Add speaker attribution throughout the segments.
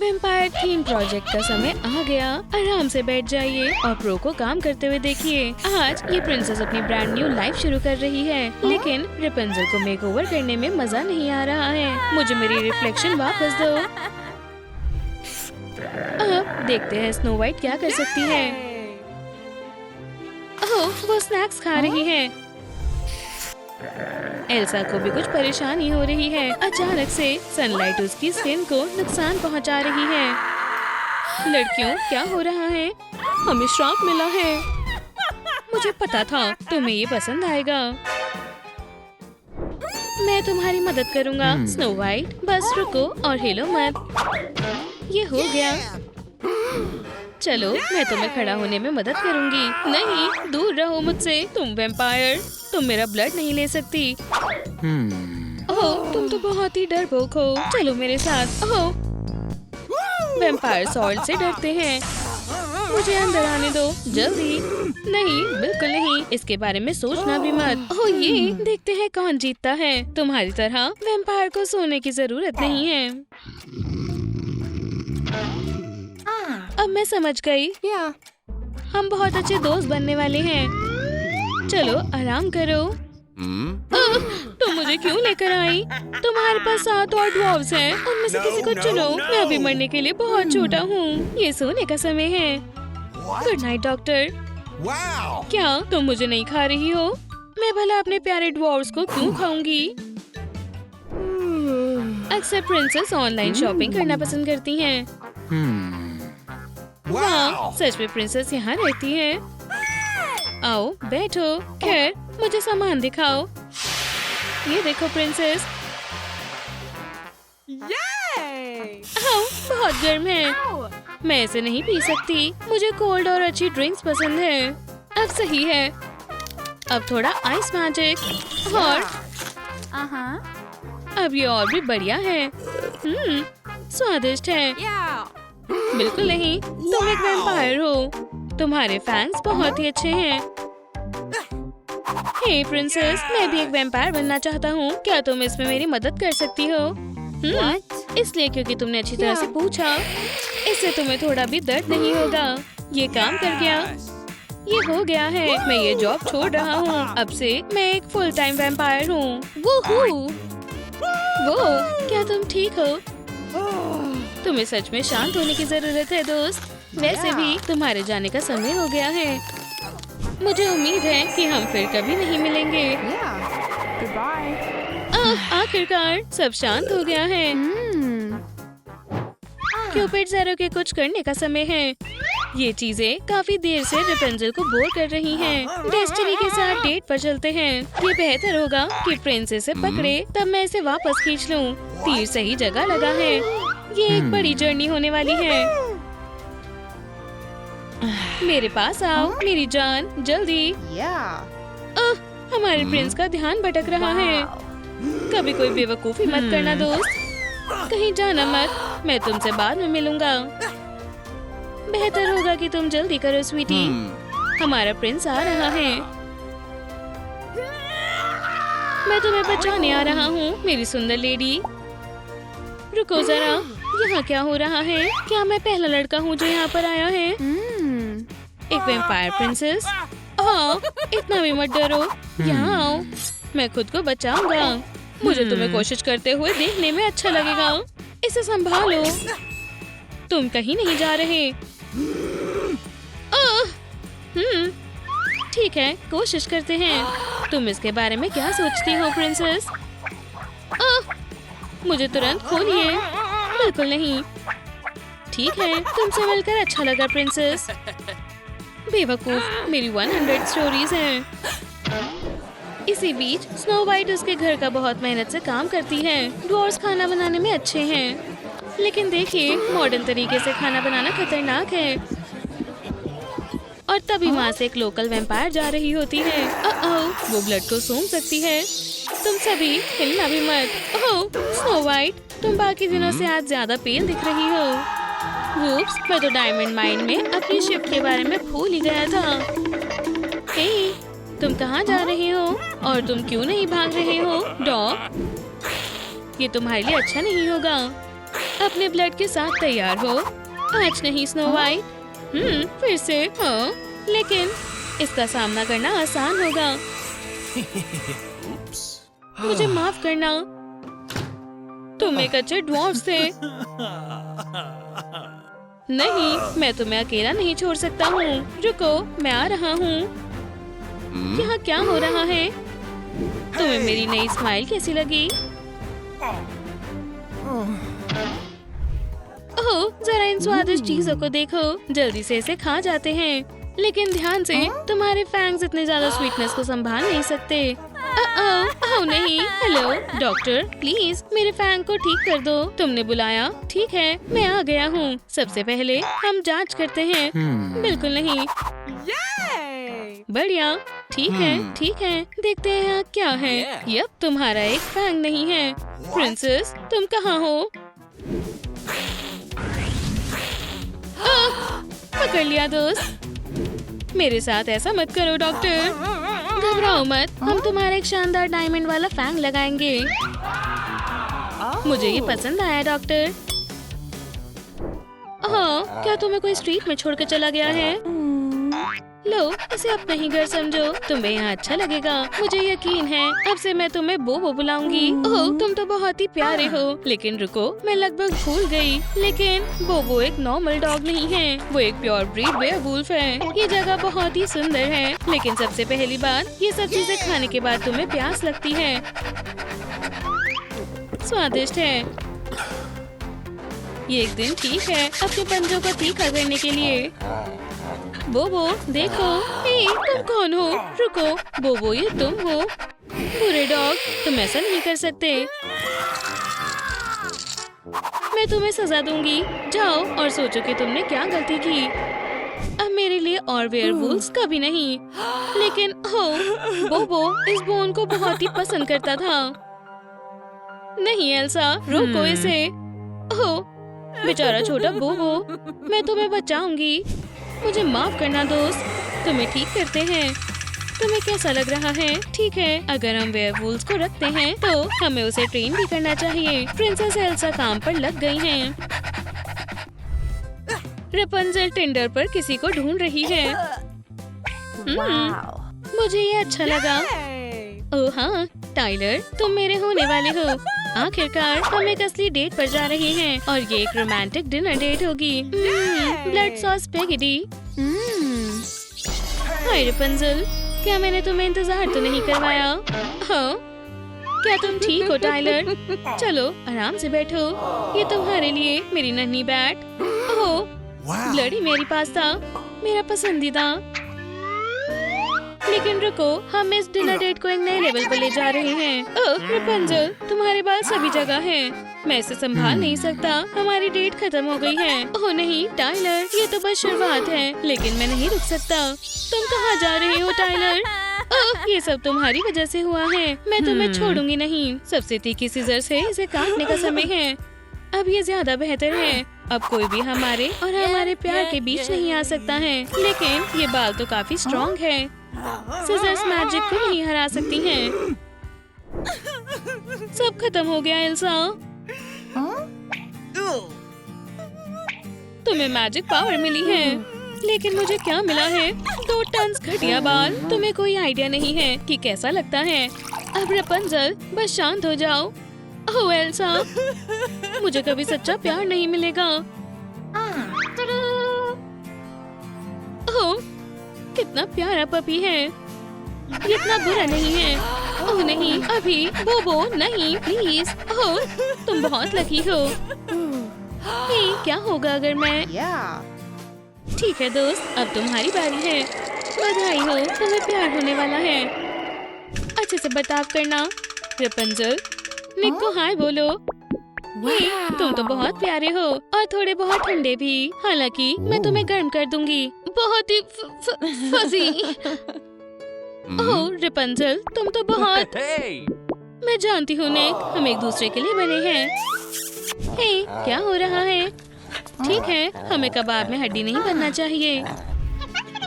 Speaker 1: Vampire theme project का समय आ गया। आराम से बैठ जाइए और प्रो को काम करते हुए देखिए। आज ये प्रिंसेस अपनी ब्रांड न्यू लाइफ शुरू कर रही है, लेकिन रेपेंजल को मेकओवर करने में मजा नहीं आ रहा है। मुझे मेरी रिफ्लेक्शन वापस दो। अब देखते हैं स्नो वाइट क्या कर सकती है। ओह, वो स्नैक्स खा रही है। एल्सा को भी कुछ परेशानी हो रही है। अचानक से सनलाइट उसकी स्किन को नुकसान पहुंचा रही है। लड़कियों, क्या हो रहा है? हमें श्राप मिला है। मुझे पता था तुम्हें ये पसंद आएगा। मैं तुम्हारी मदद करूंगा स्नो वाइट। बस रुको और हिलो मत। ये हो गया। चलो, मैं तुम्हें खड़ा होने में मदद करूंगी। नहीं, दूर रहो मुझसे, तुम वैम्पायर। तुम मेरा ब्लड नहीं ले सकती। ओह, तुम तो बहुत ही डरपोक हो। चलो मेरे साथ। ओह, वैम्पायर सॉल्ट से डरते हैं। मुझे अंदर आने दो, जल्दी। नहीं, बिल्कुल नहीं, इसके बारे में सोचना भी मत। ओह, ये देखते हैं कौन जीतता है। तुम्हारी तरह वैम्पायर को सोने की जरूरत नहीं है। अब मैं समझ गई। हम बहुत अच्छे दोस्त बनने वाले हैं। चलो आराम करो। तुम मुझे क्यों लेकर आई? तुम्हारे पास 7 और ड्वार्फ्स हैं। उनमें से किसी को चुनो। मैं अभी मरने के लिए बहुत छोटा हूँ। ये सोने का समय है। Good night doctor. क्या तुम मुझे नहीं खा रही हो? मैं भला अपने प्यारे ड्वार्फ्स को क्यों खाऊंगी? अक्सर प्रिंसेस ऑनलाइन शॉपिंग करना पसंद करती हैं। वाह, सच में प्रिंसेस यहाँ रहती है। आओ बैठो। खैर, मुझे सामान दिखाओ। ये देखो प्रिंसेस। आओ, बहुत गर्म है। मैं इसे नहीं पी सकती। मुझे कोल्ड और अच्छी ड्रिंक्स पसंद है। अब सही है। अब थोड़ा आइस मैजिक और अब ये और भी बढ़िया है। स्वादिष्ट है। बिल्कुल नहीं, तुम एक वैम्पायर हो। तुम्हारे फैंस बहुत ही अच्छे हैं। हे प्रिंसेस, मैं भी एक वैम्पायर बनना चाहता हूँ। क्या तुम इसमें मेरी मदद कर सकती हो? इसलिए क्योंकि तुमने अच्छी तरह से पूछा। इससे तुम्हें थोड़ा भी दर्द नहीं होगा। ये काम कर गया। ये हो गया है। मैं ये जॉब छोड़ रहा हूँ। अब से मैं एक फुल टाइम वैम्पायर हूँ। वो, क्या तुम ठीक हो? तुम्हें सच में शांत होने की जरूरत है दोस्त। वैसे भी तुम्हारे जाने का समय हो गया है। मुझे उम्मीद है कि हम फिर कभी नहीं मिलेंगे। आखिरकार सब शांत हो गया है। क्यूपिड ज़ेरो के कुछ करने का समय है। ये चीजें काफी देर से रेपेंजल को बोर कर रही हैं। डेस्टिनी के साथ डेट पर चलते हैं। ये बेहतर होगा कि प्रिंसेस से पकड़े, तब मैं इसे वापस खींच लूं। तीर सही जगह लगा है। ये एक बड़ी जर्नी होने वाली है। मेरे पास आओ मेरी जान, जल्दी। हमारे प्रिंस का ध्यान भटक रहा है। कभी कोई बेवकूफी मत करना दोस्त। कहीं जाना मत। मैं तुमसे बाद में मिलूंगा। बेहतर होगा कि तुम जल्दी करो स्वीटी। हमारा प्रिंस आ रहा है। मैं तुम्हें बचाने आ रहा हूँ मेरी सुंदर लेडी। रुको जरा, यहाँ क्या हो रहा है? क्या मैं पहला लड़का हूँ जो यहाँ पर आया है? एक वैम्पायर प्रिंसेस। हाँ, इतना भी मत डरो। यहाँ आओ, मैं खुद को बचाऊंगा। मुझे तुम्हें कोशिश करते हुए देखने में अच्छा लगेगा। इसे संभालो। तुम कहीं नहीं जा रहे। ठीक है, कोशिश करते हैं। तुम इसके बारे में क्या सोचती हो प्रिंसेस? मुझे तुरंत खोलिए। बिल्कुल नहीं। ठीक है, तुमसे मिलकर अच्छा लगा प्रिंसेस। बेवकूफ, मेरी 100 स्टोरीज हैं। इसी बीच स्नो वाइट उसके घर का बहुत मेहनत से काम करती है। ड्वार्फ्स खाना बनाने में अच्छे हैं, लेकिन देखिए मॉडर्न तरीके से खाना बनाना खतरनाक है। और तभी वहाँ से एक लोकल वैम्पायर जा रही होती है। वो ब्लड को सूंघ सकती है। तुम सभी हिलना भी मत। ओह स्नो वाइट, तुम बाकी दिनों से आज ज्यादा पेल दिख रही हो। वूप्स, मैं तो डायमंड माइन में अपनी शिप के बारे में भूल ही गया था। हे, तुम कहाँ जा रहे हो? और तुम क्यों नहीं भाग रहे हो? डॉग, ये तुम्हारे लिए अच्छा नहीं होगा। अपने ब्लड के साथ तैयार हो। आज नहीं स्नो वाइट। फिर से हाँ, लेकिन इसका सामना करना आसान होगा। मुझे माफ करना, तुम एक अच्छे ड्वार्फ थे। नहीं, मैं तुम्हें अकेला नहीं छोड़ सकता हूँ। रुको, मैं आ रहा हूँ। यहाँ क्या हो रहा है? तुम्हें मेरी नई स्माइल कैसी लगी? ओह, जरा इन स्वादिष्ट चीजों को देखो। जल्दी से इसे खा जाते हैं, लेकिन ध्यान से, तुम्हारे फैंग्स इतने ज्यादा स्वीटनेस को संभाल नहीं सकते। ओह नहीं। हेलो डॉक्टर, प्लीज मेरे फैंग को ठीक कर दो। तुमने बुलाया? ठीक है, मैं आ गया हूँ। सबसे पहले हम जांच करते हैं। बिल्कुल नहीं। बढ़िया, ठीक है, देखते हैं यहाँ क्या है। यप, तुम्हारा एक फैंग नहीं है। प्रिंसेस, तुम कहाँ हो? पकड़ लिया दोस्त। मेरे साथ ऐसा मत करो डॉक्टर। घबराओ मत, हम तुम्हारा एक शानदार डायमंड वाला फैंग लगाएंगे। मुझे ये पसंद आया डॉक्टर। हाँ, क्या तुम्हें कोई स्ट्रीट में छोड़कर चला गया है? लो, इसे अपना ही घर समझो। तुम्हें यहाँ अच्छा लगेगा, मुझे यकीन है। अब से मैं तुम्हें बोबो बुलाऊंगी। ओह, तुम तो बहुत ही प्यारे हो। लेकिन रुको, मैं लगभग भूल गई। लेकिन बोबो एक नॉर्मल डॉग नहीं है, वो एक प्योर ब्रीड वेयरवुल्फ है। ये जगह बहुत ही सुंदर है, लेकिन सबसे पहली बात, ये सब चीजें खाने के बाद तुम्हें प्यास लगती है। स्वादिष्ट है। ये एक दिन ठीक है अपने पंजों को तीखा करने के लिए। बोबो देखो। हे, तुम कौन हो? रुको बोबो, ये तुम हो? बुरे डॉग, तुम ऐसा नहीं कर सकते। मैं तुम्हें सजा दूंगी। जाओ और सोचो कि तुमने क्या गलती की। अब मेरे लिए और वेयरवुल्व्स कभी नहीं। लेकिन हो, बोबो इस बोन को बहुत ही पसंद करता था। नहीं एल्सा, रोको इसे। हो, बेचारा छोटा बोबो, मैं तुम्हें बचाऊंगी। मुझे माफ करना दोस्त, तुम्हें ठीक करते हैं। तुम्हें कैसा लग रहा है? ठीक है, अगर हम वेयरवुल्व्स को रखते हैं तो हमें उसे ट्रेन भी करना चाहिए। प्रिंसेस एल्सा काम पर लग गई हैं। रेपुंज़ल टिंडर पर किसी को ढूंढ रही है। मुझे ये अच्छा लगा। ओह हाँ, टाइलर, तुम मेरे होने वाले हो। आखिरकार हम एक असली डेट पर जा रहे हैं और ये एक रोमांटिक डिनर डेट होगी। Blood sauce spaghetti. Hi Rapunzel, क्या मैंने तुम्हें इंतजार तो नहीं करवाया? हाँ, क्या तुम ठीक हो टाइलर? चलो आराम से बैठो, ये तुम्हारे लिए मेरी नन्ही बैट। ओह, ब्लड ही मेरे पास था, मेरा पसंदीदा। लेकिन रुको, हम इस डिनर डेट को एक नए लेवल पर ले जा रहे हैं। ओह रेपुंज़ल, तुम्हारे बाल सभी जगह हैं। मैं इसे संभाल नहीं सकता। हमारी डेट खत्म हो गई है। ओह नहीं टाइलर, ये तो बस शुरुआत है, लेकिन मैं नहीं रुक सकता। तुम कहाँ जा रहे हो टाइलर? ओह, ये सब तुम्हारी वजह से हुआ है। मैं तुम्हें छोड़ूंगी नहीं। सबसे तीखी सीजर से इसे काटने का समय है। अब ये ज्यादा बेहतर है। अब कोई भी हमारे और हमारे प्यार के बीच नहीं आ सकता है। लेकिन ये बाल तो काफी स्ट्रॉन्ग है। सीजर्स मैजिक को नहीं हरा सकती हैं। सब खत्म हो गया एल्सा। तुम्हें मैजिक पावर मिली है, लेकिन मुझे क्या मिला है? 2 टन घटिया बाल। तुम्हें कोई आइडिया नहीं है कि कैसा लगता है। अब रेपुंज़ल, बस शांत हो जाओ। ओह एल्सा, मुझे कभी सच्चा प्यार नहीं मिलेगा। ओह, कितना प्यारा पपी है। ये इतना बुरा नहीं है। ओह नहीं, अभी बोबो नहीं, प्लीज। ओह, तुम बहुत लकी हो। हे, क्या होगा अगर मैं? ठीक है दोस्त, अब तुम्हारी बारी है। बधाई हो, तुम्हें प्यार होने वाला है। अच्छे से बर्ताव करना। रेपुंज़ल, निक को हाय बोलो। हे, तुम तो बहुत प्यारे हो और थोड़े बहुत ठंडे भी। हालांकि मैं तुम्हें गर्म कर दूंगी। बहुत ही फजी। ओह रेपुंज़ल, तुम तो बहुत। मैं जानती हूँ निक, हम एक दूसरे के लिए बने हैं। हे, क्या हो रहा है? ठीक है, हमें कबाब में हड्डी नहीं बनना चाहिए।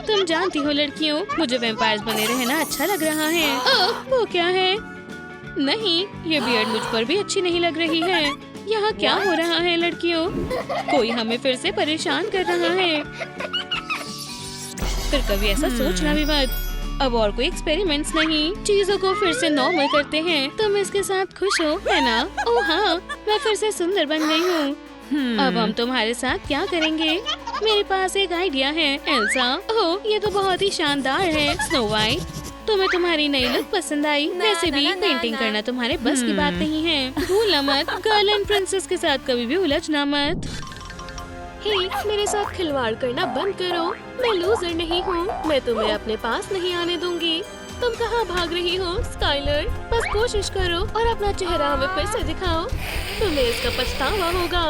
Speaker 1: तुम जानती हो लड़कियों, मुझे वैम्पायर्स बने रहना अच्छा लग रहा है। ओह, वो क्या है? नहीं, ये बियर्ड मुझ पर भी अच्छी नहीं लग रही है। यहाँ क्या हो रहा है लड़कियों? कोई हमें फिर से परेशान कर रहा है। फिर कभी ऐसा सोचना भी मत। अब और कोई एक्सपेरिमेंट्स नहीं, चीजों को फिर से नॉर्मल करते हैं। तुम इसके साथ खुश हो, है ना? ओह हाँ, मैं फिर से सुंदर बन गई हूँ। अब हम तुम्हारे साथ क्या करेंगे? मेरे पास एक आइडिया है एल्सा। ओह, ये तो बहुत ही शानदार है। स्नो वाइट, तुम्हें तुम्हारी नई लुक पसंद आई? वैसे भी पेंटिंग करना तुम्हारे बस की बात नहीं है। भूलना मत, गर्ल एंड प्रिंसेस के साथ कभी भी उलझना मत। हे, मेरे साथ खिलवाड़ करना बंद करो। मैं लूजर नहीं हूँ। मैं तुम्हें अपने पास नहीं आने दूंगी। तुम कहाँ भाग रही हो स्काइलर? बस कोशिश करो और अपना चेहरा हमें फिर से दिखाओ। तुम्हें इसका पछतावा होगा।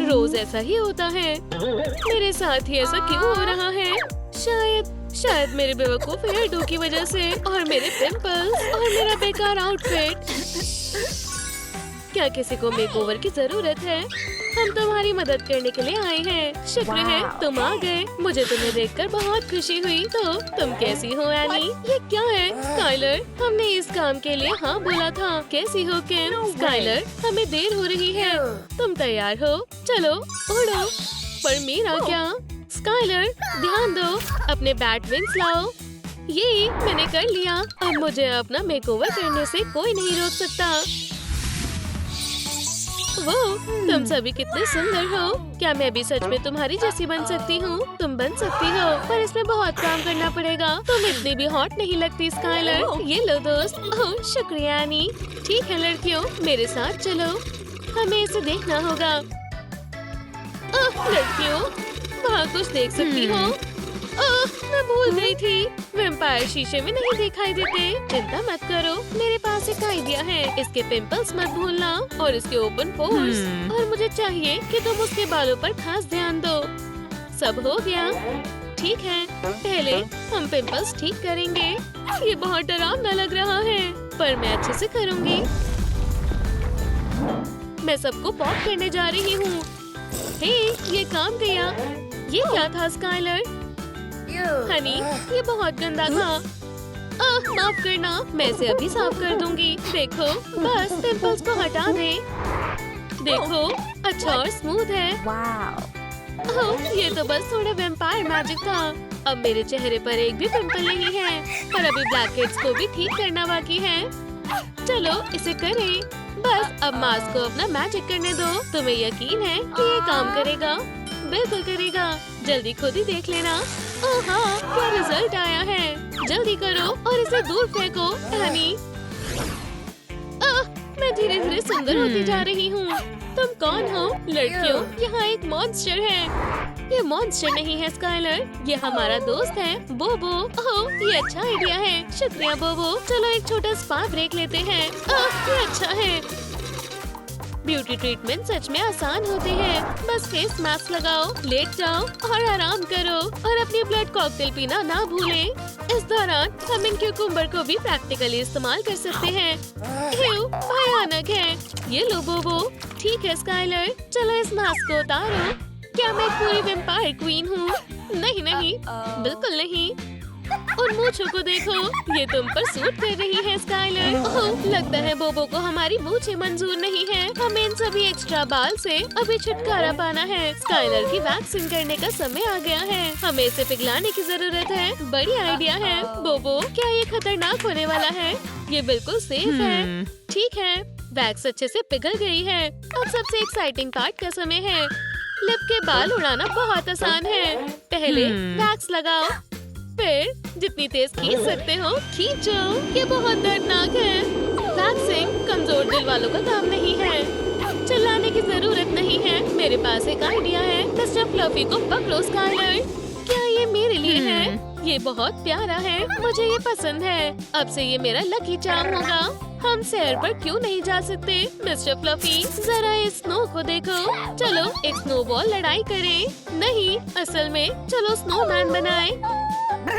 Speaker 1: रोज ऐसा ही होता है। मेरे साथ ही ऐसा क्यों हो रहा है? शायद मेरे बेवकूफ हेयर डू की वजह से, और मेरे पिंपल्स और मेरा बेकार आउटफिट। क्या किसी को मेकओवर की जरूरत है? हम तुम्हारी मदद करने के लिए आए हैं। शुक्र है तुम आ गए। मुझे तुम्हें देखकर बहुत खुशी हुई। तो तुम कैसी हो एनी? ये क्या है स्काइलर? हमने इस काम के लिए हाँ बोला था। कैसी हो किम? स्काइलर, हमें देर हो रही है। तुम तैयार हो? चलो उड़ो। पर मेरा क्या? स्काइलर, ध्यान दो, अपने बैट विंग्स लाओ। ये मैंने कर लिया। अब मुझे अपना मेकओवर करने से कोई नहीं रोक सकता। वो, तुम सभी कितने सुंदर हो। क्या मैं भी सच में तुम्हारी जैसी बन सकती हूँ? तुम बन सकती हो, पर इसमें बहुत काम करना पड़ेगा। तुम इतनी भी हॉट नहीं लगती स्काइलर। ये लो दोस्त। ओह शुक्रिया एनी। ठीक है लड़कियों, मेरे साथ चलो। हमें इसे देखना होगा। ओह लड़कियों, वहाँ कुछ देख सकती हो? ओह, मैं भूल गई थी। वैम्पायर शीशे में नहीं दिखाई देते। चिंता मत करो, मेरे पास एक आइडिया है। इसके पिंपल्स मत भूलना और इसके ओपन पोर्स। और मुझे चाहिए कि तुम उसके बालों पर खास ध्यान दो। सब हो गया? ठीक है, पहले हम पिंपल्स ठीक करेंगे। ये बहुत डरावना लग रहा है, पर मैं अच्छे से करूँगी। मैं सबको पॉप करने जा रही हूँ। हे, ये काम किया। ये क्या था स्काइलर? हनी, ये बहुत गंदा था। माफ करना, मैं इसे अभी साफ कर दूंगी। देखो, बस पिंपल्स को हटा दे। देखो, अच्छा और स्मूथ है। ओह, ये तो बस थोड़ा वैम्पायर मैजिक था। अब मेरे चेहरे पर एक भी पिंपल नहीं है। और अभी ब्लैकहेड्स को भी ठीक करना बाकी है। चलो इसे करें। बस अब मास्क को अपना मैजिक करने दो। तुम्हें यकीन है कि ये काम करेगा? बिल्कुल करेगा। जल्दी खुद ही देख लेना। ओह हाँ, क्या रिजल्ट आया है। जल्दी करो और इसे दूर फेंको हनी। मैं धीरे धीरे सुंदर होती जा रही हूँ। तुम कौन हो? लड़कियों, यहाँ एक मॉन्स्टर है। ये मॉन्स्टर नहीं है स्काइलर, ये हमारा दोस्त है बोबो। ओह, ये अच्छा आइडिया है। शुक्रिया बोबो। चलो एक छोटा स्पा ब्रेक लेते हैं। ये अच्छा है। ब्यूटी ट्रीटमेंट सच में आसान होते हैं। बस फेस मास्क लगाओ, लेट जाओ और आराम करो। और अपनी ब्लड कॉकटेल पीना ना भूलें। इस दौरान हम इन क्यूकम्बर को भी प्रैक्टिकली इस्तेमाल कर सकते हैं। भयानक है। ये लो बोबो। ठीक है स्काइलर, चलो इस मास्क को उतारो। क्या मैं पूरी वैम्पायर क्वीन हूँ? नहीं नहीं, बिल्कुल नहीं। उन मूंछों को देखो, ये तुम पर सूट कर रही है स्काइलर। ओह, लगता है बोबो को हमारी मूंछें मंजूर नहीं है। हमें इन सभी एक्स्ट्रा बाल से अभी छुटकारा पाना है। स्काइलर की वैक्सिंग करने का समय आ गया है। हमें इसे पिघलाने की जरूरत है। बड़ी आइडिया है बोबो। क्या ये खतरनाक होने वाला है? ये बिल्कुल सेफ है। ठीक है, वैक्स अच्छे से पिघल गई है। अब सबसे एक्साइटिंग पार्ट का समय है। लिप के बाल उड़ाना बहुत आसान है। पहले वैक्स लगाओ, फिर जितनी तेज खींच सकते हो खींचो। ये बहुत दर्दनाक है। वैक्सिंग कमजोर दिल वालों का काम नहीं है। चिल्लाने की जरूरत नहीं है। मेरे पास एक आइडिया है। मिस्टर फ्लफी को पकड़ो स्काइलर। क्या ये मेरे लिए है? ये बहुत प्यारा है, मुझे ये पसंद है। अब से ये मेरा लकी चार्म होगा। हम सैर पर क्यों नहीं जा सकते? मिस्टर फ्लफी, जरा इस स्नो को देखो। चलो एक स्नोबॉल लड़ाई करें। नहीं, असल में चलो स्नोमैन बनाएं।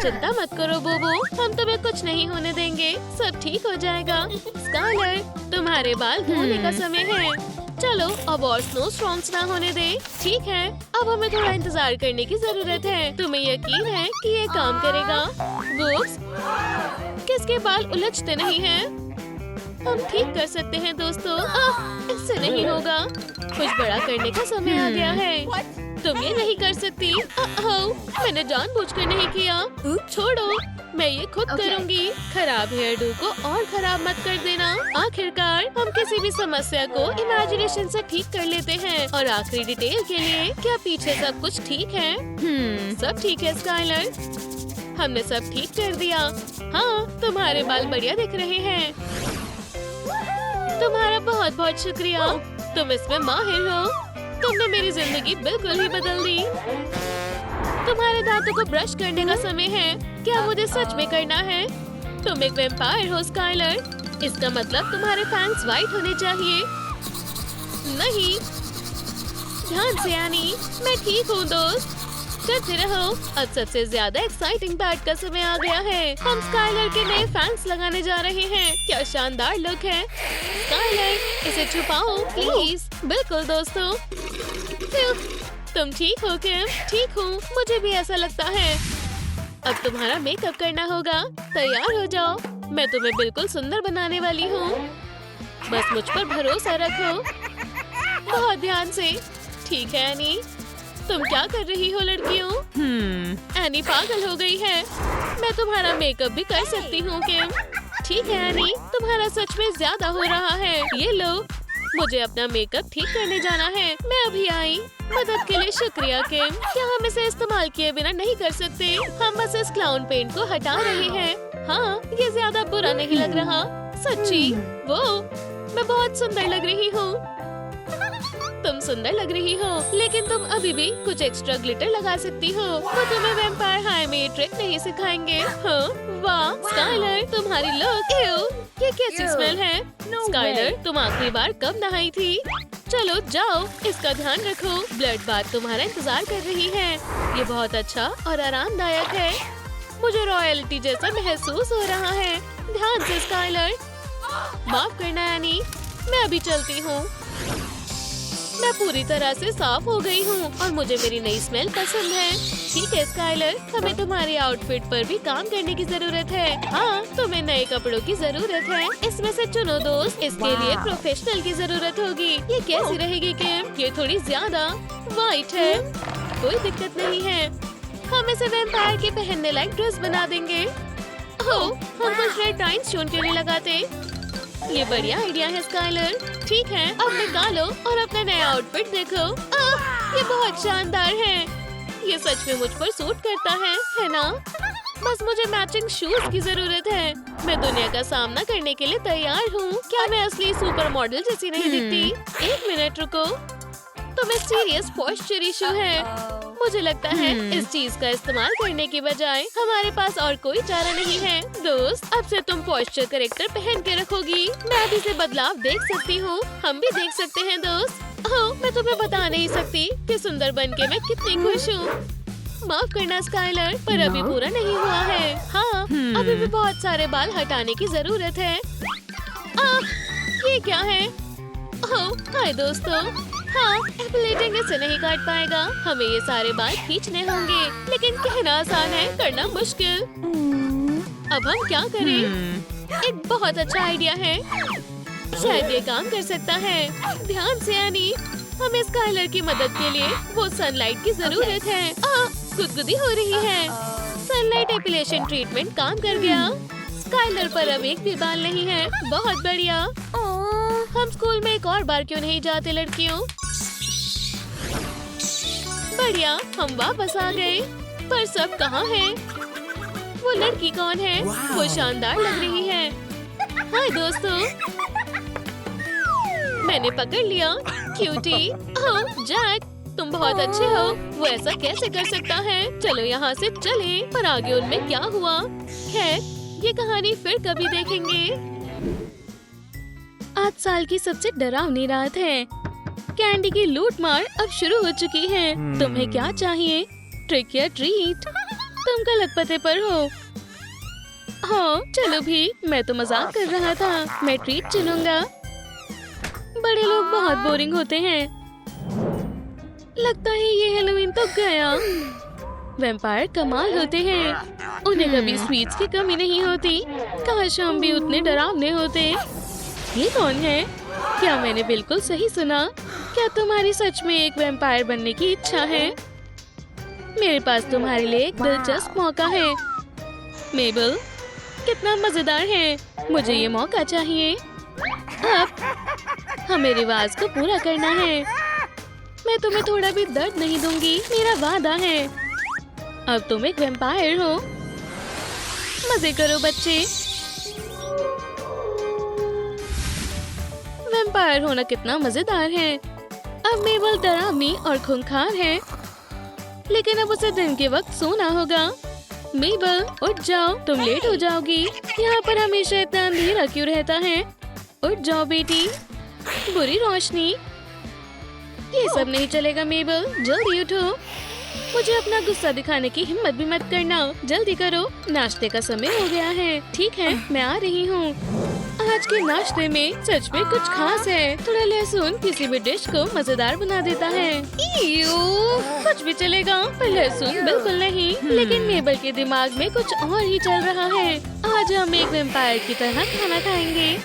Speaker 1: चिंता मत करो बोबो, हम तुम्हें कुछ नहीं होने देंगे। सब ठीक हो जाएगा। स्काइलर, तुम्हारे बाल धोने का समय है। चलो अब और स्नो स्टॉर्म्स ना होने दे। ठीक है, अब हमें थोड़ा इंतजार करने की जरूरत है। तुम्हें यकीन है कि ये काम करेगा? वुप्स, किसके बाल उलझते नहीं हैं? हम ठीक कर सकते हैं दोस्तों। इससे नहीं होगा, कुछ बड़ा करने का समय आ गया है। तुम ये नहीं कर सकती। मैंने जानबूझकर नहीं किया। छोड़ो, मैं ये खुद करूँगी। खराब हेयर डू को और खराब मत कर देना। आखिरकार हम किसी भी समस्या को इमेजिनेशन से ठीक कर लेते हैं। और आखिरी डिटेल के लिए, क्या पीछे सब कुछ ठीक है? सब ठीक है स्काइलर, हमने सब ठीक कर दिया। हाँ, तुम्हारे बाल बढ़िया दिख रहे हैं। तुम्हारा बहुत बहुत शुक्रिया, तुम इसमें माहिर हो। तुमने मेरी जिंदगी बिल्कुल ही बदल दी। तुम्हारे दांतों को ब्रश करने का समय है। क्या मुझे सच में करना है? तुम एक वैम्पायर हो स्काइलर। इसका मतलब तुम्हारे फैंग्स व्हाइट होने चाहिए। नहीं, ध्यान से एनी, मैं ठीक हूँ दोस्त। करते रहो। अब सबसे ज्यादा एक्साइटिंग पार्ट का समय आ गया है। हम स्काइलर के नए फैंग्स लगाने जा रहे हैं। क्या शानदार लुक है। स्काइलर, इसे छुपाओ प्लीज। बिल्कुल दोस्तों। तुम ठीक हो किम? ठीक हूँ, मुझे भी ऐसा लगता है। अब तुम्हारा मेकअप करना होगा। तैयार हो जाओ, मैं तुम्हें बिल्कुल सुंदर बनाने वाली हूँ। बस मुझ पर भरोसा रखो। बहुत ध्यान से। ठीक है एनी, तुम क्या कर रही हो लड़कियों? एनी पागल हो गई है। मैं तुम्हारा मेकअप भी कर सकती हूँ किम। ठीक है एनी, तुम्हारा सच में ज्यादा हो रहा है। ये लो, मुझे अपना मेकअप ठीक करने जाना है। मैं अभी आई। मदद के लिए शुक्रिया किम। क्या हम इसे इस्तेमाल किए बिना नहीं कर सकते? हम बस इस क्लाउन पेंट को हटा रहे हैं। हाँ, ये ज्यादा बुरा नहीं लग रहा। सच्ची, वो मैं बहुत सुंदर लग रही हूँ। तुम सुंदर लग रही हो, लेकिन तुम अभी भी कुछ एक्स्ट्रा ग्लिटर लगा सकती हो। वो तुम्हें वैम्पायर हाई में ट्रिक नहीं सिखाएंगे। हाँ, वाह स्काइलर, तुम्हारी लुक। ये कैसी स्मेल है? स्काइलर, तुम आखिरी बार कब नहाई थी? चलो जाओ, इसका ध्यान रखो। ब्लड बाथ तुम्हारा इंतजार कर रही है। ये बहुत अच्छा और आरामदायक है। मुझे रॉयल्टी जैसा महसूस हो रहा है। ध्यान से स्काइलर। माफ करना एनी, मैं अभी चलती हूँ। मैं पूरी तरह से साफ हो गई हूँ और मुझे मेरी नई स्मेल पसंद है। ठीक है स्काइलर, हमें तुम्हारे आउटफिट पर भी काम करने की जरूरत है। हाँ, तुम्हें नए कपड़ों की जरूरत है। इसमें से चुनो दोस्त। इसके लिए प्रोफेशनल की जरूरत होगी। ये कैसी रहेगी किम? ये थोड़ी ज्यादा वाइट है। कोई दिक्कत नहीं है, हम इसे वैम्पायर के पहनने लायक ड्रेस बना देंगे। ओह, हम कुछ रेड राइन्स क्यों नहीं लगाते? ये बढ़िया आइडिया है स्काइलर। ठीक है, अब निकालो और अपना नया आउटफिट देखो। ये बहुत शानदार है। ये सच में मुझ पर सूट करता है ना? बस मुझे मैचिंग शूज की जरूरत है। मैं दुनिया का सामना करने के लिए तैयार हूँ। क्या मैं असली सुपर मॉडल जैसी नहीं दिखती? एक मिनट रुको, तो मैं सीरियस पॉस्चर इशू है। मुझे लगता है इस चीज का इस्तेमाल करने की बजाय हमारे पास और कोई चारा नहीं है। दोस्त, अब से तुम पॉस्चर करेक्टर पहन के रखोगी। मैं अभी से बदलाव देख सकती हूँ। हम भी देख सकते हैं दोस्त। ओह, मैं तुम्हें बता नहीं सकती कि सुंदर बनके मैं कितनी खुश हूँ। माफ करना स्काइलर, पर अभी पूरा नहीं हुआ है। हाँ, अभी भी बहुत सारे बाल हटाने की जरूरत है। ये क्या है? ओह, हाय दोस्तों। हाँ, एपिलेटिंग इसे नहीं काट पाएगा। हमें ये सारे बाल खींचने होंगे, लेकिन कहना आसान है, करना मुश्किल। अब हम क्या करें? एक बहुत अच्छा आइडिया है। शायद ये काम कर सकता है। ध्यान से एनी, हमें स्काइलर की मदद के लिए वो सनलाइट की जरूरत है। गुदगुदी हो रही है। सनलाइट एपिलेशन ट्रीटमेंट काम कर गया। स्काइलर पर अब एक भी बाल नहीं है। बहुत बढ़िया। हम स्कूल में एक और बार क्यों नहीं जाते लड़कियों? बढ़िया, हम वापस आ गए। पर सब कहाँ है? वो लड़की कौन है? वो शानदार लग रही है। हाय दोस्तों, मैंने पकड़ लिया। क्यूटी। ओह जैक, तुम बहुत अच्छे हो। वो ऐसा कैसे कर सकता है? चलो यहाँ से चले। पर आगे उनमें क्या हुआ? खैर, ये कहानी फिर कभी देखेंगे। आज साल की सबसे डरावनी रात है। कैंडी की लूटमार अब शुरू हो चुकी है। तुम्हें क्या चाहिए? ट्रिक या ट्रीट? तुम गलत पते पर हो। हाँ, चलो भी, मैं तो मजाक कर रहा था। मैं ट्रीट चुनूंगा। बड़े लोग बहुत बोरिंग होते हैं। लगता है ये हैलोवीन तो गया। वैम्पायर कमाल होते हैं। उन्हें कभी स्वीट्स की कमी नहीं होती। काश हम भी उतने डरावने होते। ये कौन है? क्या मैंने बिल्कुल सही सुना? क्या तुम्हारी सच में एक वैम्पायर बनने की इच्छा है? मेरे पास तुम्हारे लिए एक दिलचस्प मौका है। मेबल, कितना मजेदार है। मुझे ये मौका चाहिए। अब हमें रिवाज को पूरा करना है। मैं तुम्हें थोड़ा भी दर्द नहीं दूंगी, मेरा वादा है। अब तुम एक वैम्पायर हो। मजे करो बच्चे। वैम्पायर होना कितना मजेदार है। अब मेबल डरावनी और खूंखार है, लेकिन अब उसे दिन के वक्त सोना होगा। मेबल, उठ जाओ, तुम लेट हो जाओगी। यहाँ पर हमेशा इतना अंधेरा क्यों रहता है? उठ जाओ बेटी। बुरी रोशनी, ये सब नहीं चलेगा मेबल, जल्दी उठो। मुझे अपना गुस्सा दिखाने की हिम्मत भी मत करना। जल्दी करो, नाश्ते का समय हो गया है। ठीक है, मैं आ रही हूँ। आज के नाश्ते में सच में कुछ खास है। थोड़ा लहसुन किसी भी डिश को मजेदार बना देता है। कुछ भी चलेगा, पर लहसुन बिल्कुल नहीं। लेकिन मेबल के दिमाग में कुछ और ही चल रहा है। आज हम एक वैम्पायर की तरह खाना खाएंगे।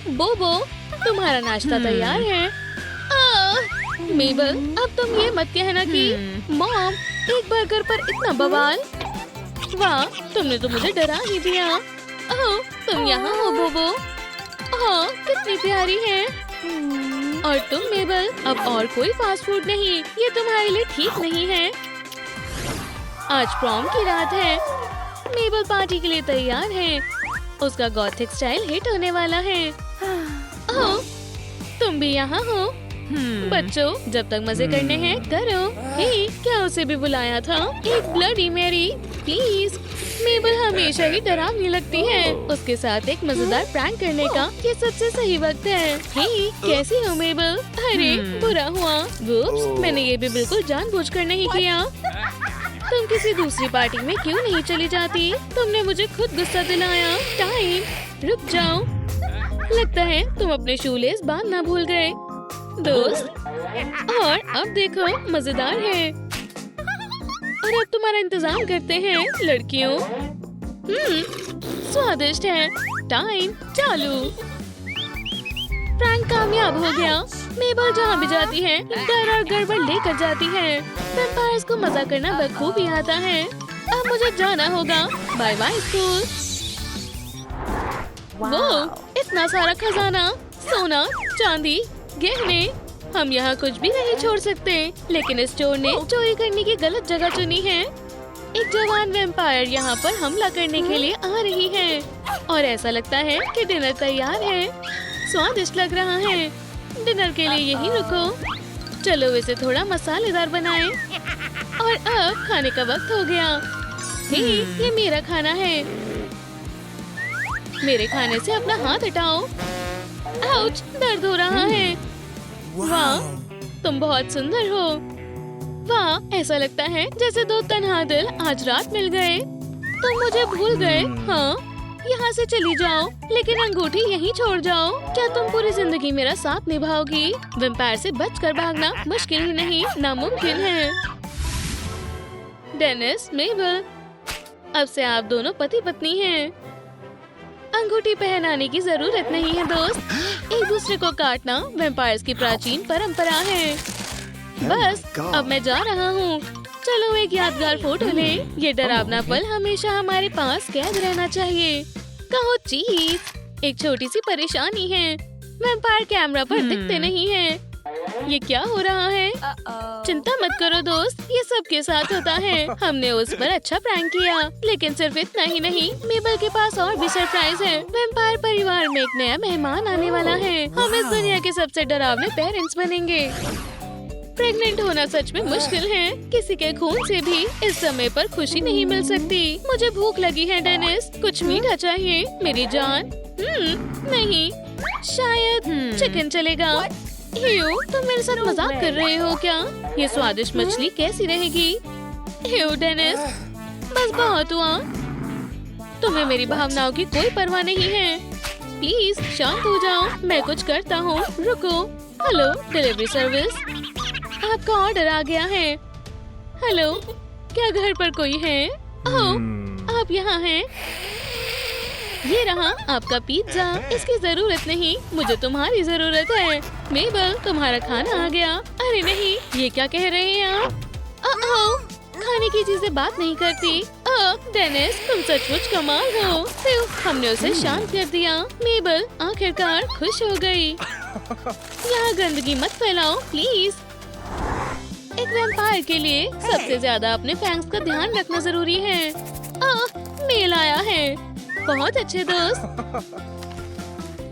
Speaker 1: बोबो, तुम्हारा नाश्ता तैयार है। मेबल, अब तुम ये मत कहना कि मॉम, एक बर्गर पर इतना बवाल। वाह, तुमने तो मुझे डरा ही दिया। ओह, तुम यहाँ हो बोबो। हाँ, कितनी प्यारी है। और तुम मेबल, अब और कोई फास्ट फूड नहीं, ये तुम्हारे लिए ठीक नहीं है। आज प्रॉम की रात है। मेबल पार्टी के लिए तैयार है। उसका गॉथिक स्टाइल हिट होने वाला है। ओह, तुम भी यहाँ हो। बच्चों, जब तक मजे करने हैं करो। हे, क्या उसे भी बुलाया था? एक ब्लडी मैरी, प्लीज। मेबल हमेशा ही डरावनी लगती है। उसके साथ एक मजेदार प्रैंक करने का ये सबसे सही वक्त है। हे, कैसी हो मेबल? अरे, बुरा हुआ। वुप्स, मैंने ये भी बिल्कुल जानबूझकर नहीं किया। तुम किसी दूसरी पार्टी में क्यों नहीं चली जाती? तुमने मुझे खुद गुस्सा दिलाया। टाइम, रुक जाओ। लगता है तुम अपने शूलेस बांधना भूल गए दोस्त। और अब देखो, मजेदार है। और अब तुम्हारा इंतजाम करते हैं लड़कियों। स्वादिष्ट है। टाइम चालू। प्रैंक कामयाब हो गया। मेबल जहाँ भी जाती है डर और गड़बड़ लेकर जाती है। वैम्पायर्स को मजा करना बखूबी आता है। अब मुझे जाना होगा। Bye bye school. वो इतना सारा खजाना, सोना, चांदी, गहने, हम यहाँ कुछ भी नहीं छोड़ सकते। लेकिन इस चोर ने चोरी करने की गलत जगह चुनी है। एक जवान वैम्पायर यहाँ पर हमला करने के लिए आ रही है। और ऐसा लगता है कि डिनर तैयार है। स्वादिष्ट लग रहा है। डिनर के लिए यहीं रुको। चलो इसे थोड़ा मसालेदार बनाएं। और अब खाने का वक्त हो गया। हे, ये मेरा खाना है। मेरे खाने से अपना हाथ हटाओ। आउच, दर्द हो रहा है। वाह, तुम बहुत सुंदर हो। वाह, ऐसा लगता है जैसे दो तन्हा दिल आज रात मिल गए। तुम मुझे भूल गए। हाँ, यहाँ से चली जाओ, लेकिन अंगूठी यहीं छोड़ जाओ। क्या तुम पूरी जिंदगी मेरा साथ निभाओगी? वैम्पायर से बचकर भागना मुश्किल ही नहीं, नामुमकिन है। डेनिस, मेबल, अब से आप दोनों पति पत्नी हैं। अंगूठी पहनाने की जरूरत नहीं है दोस्त। एक दूसरे को काटना वैम्पायर्स की प्राचीन परंपरा है। बस, अब मैं जा रहा हूँ। चलो एक यादगार फोटो लें। ये डरावना पल हमेशा हमारे पास कैद रहना चाहिए। कहो चीज, एक छोटी सी परेशानी है। वैम्पायर कैमरा पर दिखते नहीं हैं। ये क्या हो रहा है? चिंता मत करो दोस्त, ये सबके साथ होता है। हमने उस पर अच्छा प्रैंक किया, लेकिन सिर्फ इतना ही नहीं, मेबल के पास और भी सरप्राइज है। वैम्पायर परिवार में एक नया मेहमान आने वाला है। हम इस दुनिया के सबसे डरावने पेरेंट्स बनेंगे। प्रेग्नेंट होना सच में मुश्किल है। किसी के खून से भी इस समय पर खुशी नहीं मिल सकती। मुझे भूख लगी है डेनिस, कुछ मीठा चाहिए मेरी जान। नहीं, शायद चिकन चलेगा। तुम मेरे साथ मजाक कर रहे हो क्या? ये स्वादिष्ट मछली कैसी रहेगी? डेनिस, बस बहुत हुआ। तुम्हें मेरी भावनाओं की कोई परवाह नहीं है। प्लीज शांत हो जाओ, मैं कुछ करता हूँ। रुको। हेलो डिलीवरी सर्विस, आपका ऑर्डर आ गया है। हेलो, क्या घर पर कोई है? ओह, आप यहाँ हैं? ये रहा आपका पिज्जा। इसकी जरूरत नहीं, मुझे तुम्हारी जरूरत है। मेबल, तुम्हारा खाना आ गया। अरे नहीं, ये क्या कह रहे हैं आप? खाने की चीजें बात नहीं करती। डेनिस, तुम सचमुच कमाल हो। सिर्फ हमने उसे शांत कर दिया। मेबल आखिरकार खुश हो गई। यहाँ गंदगी मत फैलाओ प्लीज। एक वैम्पायर के लिए सबसे ज्यादा अपने फैंक्स का ध्यान रखना जरूरी है। मेल आया है। बहुत अच्छे दोस्त।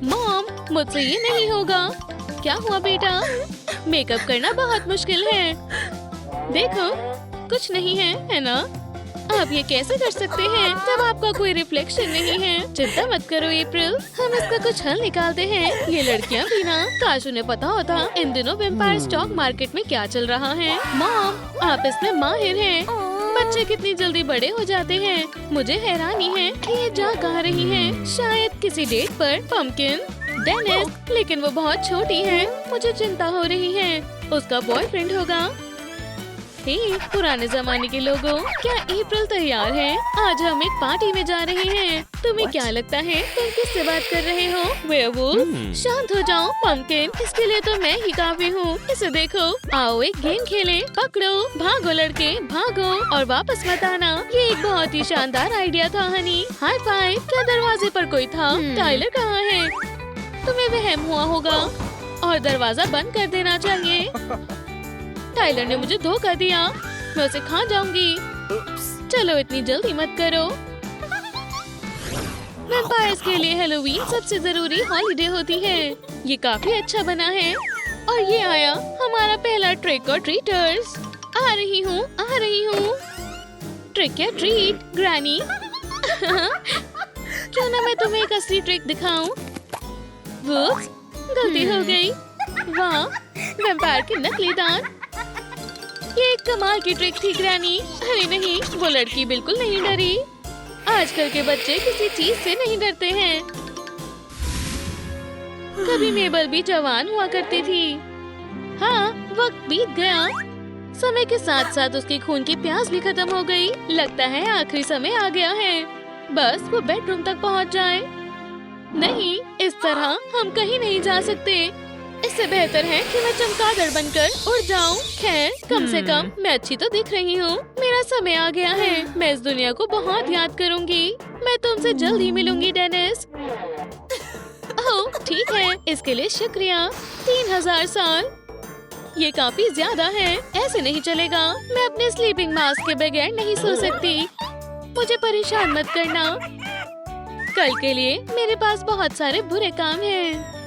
Speaker 1: मॉम, मुझसे ये नहीं होगा। क्या हुआ बेटा? मेकअप करना बहुत मुश्किल है। देखो, कुछ नहीं है ना? आप ये कैसे कर सकते हैं जब आपका कोई रिफ्लेक्शन नहीं है? चिंता मत करो अप्रैल, हम इसका कुछ हल निकालते हैं। ये लड़कियां भी ना, काश उन्हें पता होता इन दिनों वैम्पायर स्टॉक मार्केट में क्या चल रहा है। मॉम, आप इसमें माहिर हैं। बच्चे कितनी जल्दी बड़े हो जाते हैं। मुझे हैरानी है कि ये जा कहाँ रही हैं। शायद किसी डेट पर। पंपकिन, डेनिस, लेकिन वो बहुत छोटी है। मुझे चिंता हो रही है। उसका बॉयफ्रेंड होगा। हे पुराने जमाने के लोगों, क्या अप्रैल तैयार है? आज हम एक पार्टी में जा रहे हैं। तुम्हें क्या लगता है तुम किससे बात कर रहे हो? वेयरवुल्फ? शांत हो जाओ पंपकिन, इसके लिए तो मैं ही काफी हूँ। इसे देखो। आओ एक गेम खेलें। पकड़ो, भागो लड़के, भागो और वापस मत आना। ये एक बहुत ही शानदार आइडिया था हनी। High five. क्या दरवाजे पर कोई था? टाइलर कहाँ है? तुम्हें वहम हुआ होगा और दरवाजा बंद कर देना चाहिए। टाइलर ने मुझे धोखा दिया। मैं उसे खा जाऊंगी। चलो इतनी जल्दी मत करो। वैम्पायर्स के लिए हैलोवीन सबसे जरूरी हॉलिडे होती है। ये काफी अच्छा बना है। और ये आया हमारा पहला ट्रिक और ट्रीटर्स। आ रही हूँ, आ रही हूँ। ट्रिक या ट्रीट ग्रैनी? क्यों ना मैं तुम्हें एक असली ट्रिक दिखाऊं? वुप्स, गलती हो गई। वाह, वैम्पायर के नकली दांत। ये एक कमाल की ट्रिक थी ग्रैनी। अरे नहीं, वो लड़की बिल्कुल नहीं डरी। आजकल के बच्चे किसी चीज से नहीं डरते हैं। कभी मेबल भी जवान हुआ करती थी। हाँ, वक्त बीत गया। समय के साथ साथ उसके खून की प्यास भी खत्म हो गई। लगता है आखिरी समय आ गया है। बस वो बेडरूम तक पहुंच जाए। नहीं, इस तरह हम कहीं नहीं जा सकते। इससे बेहतर है कि मैं चमगादड़ बनकर उड़ जाऊं। खैर, कम से कम मैं अच्छी तो दिख रही हूँ। मेरा समय आ गया है। मैं इस दुनिया को बहुत याद करूंगी। मैं तुमसे जल्द ही मिलूंगी डेनिस। ओह, ठीक है, इसके लिए शुक्रिया। 3000 साल, ये काफी ज्यादा है। ऐसे नहीं चलेगा। मैं अपने स्लीपिंग मास्क के बगैर नहीं सो सकती। मुझे परेशान मत करना। कल के लिए मेरे पास बहुत सारे बुरे काम हैं।